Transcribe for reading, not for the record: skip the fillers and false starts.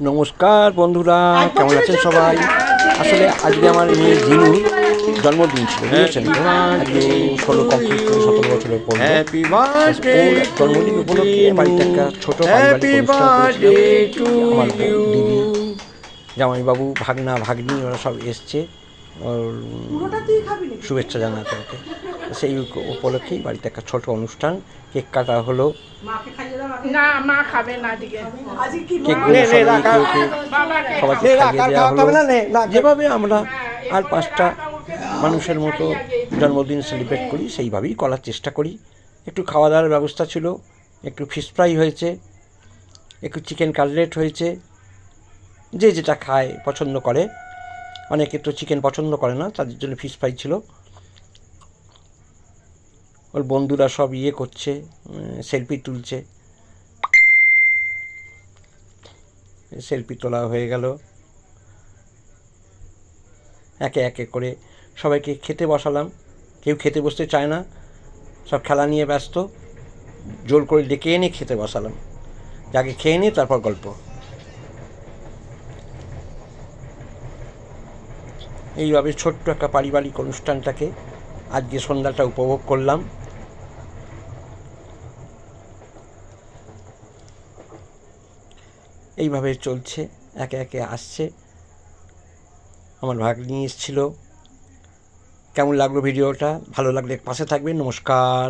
নমস্কার বন্ধুরা, কেমন আছেন সবাই? আসলে আজকে আমার মেয়ে জিনুর জন্মদিন ছিল, বুঝেছেন তো? আজকে 16 কমপ্লিট করে 17 বছরের পড়লো। ওর জন্মদিন উপলক্ষে বাড়িতে একটা ছোটো পারিবারিক অনুষ্ঠান করেছিলাম। আমার দিদি, জামাইবাবু, ভাগনা, ভাগ্নি ওরা সব এসছে ওর শুভেচ্ছা জানাতে ওকে। সেই উপলক্ষেই বাড়িতে একটা ছোট অনুষ্ঠান, কেক কাটা হলো। না, মা খাবে না আজকে। কেকগুলো সবাইকে খাইয়ে দেওয়া হলো, যেভাবে আমরা আর 5টা মানুষের মতো জন্মদিন সেলিব্রেট করি সেইভাবেই করার চেষ্টা করি। একটু খাওয়া দাওয়ার ব্যবস্থা ছিল, একটু ফিশ ফ্রাই হয়েছে, একটু চিকেন কাটলেট হয়েছে, যে যেটা খায় পছন্দ করে। অনেকে তো চিকেন পছন্দ করে না, তাদের জন্য ফিশ ফ্রাই ছিল। ওর বন্ধুরা সব করছে, সেলফি তুলছে। সেলফি তোলা হয়ে গেল, একে একে করে সবাইকে খেতে বসালাম। কেউ খেতে বসতে চায় না, সব খেলা নিয়ে ব্যস্ত। জোর করে ডেকে এনে খেতে বসালাম, যাকে খেয়ে নিয়ে তারপর গল্প। এইভাবে ছোট্ট একটা পারিবারিক অনুষ্ঠানটাকে আজকে সন্ধ্যাটা উপভোগ করলাম। এইভাবে চলছে, একে একে আসছে। আমার ভাগ্নি এসেছিল। কেমন লাগলো ভিডিওটা? ভালো লাগলে পাশে থাকবেন। নমস্কার।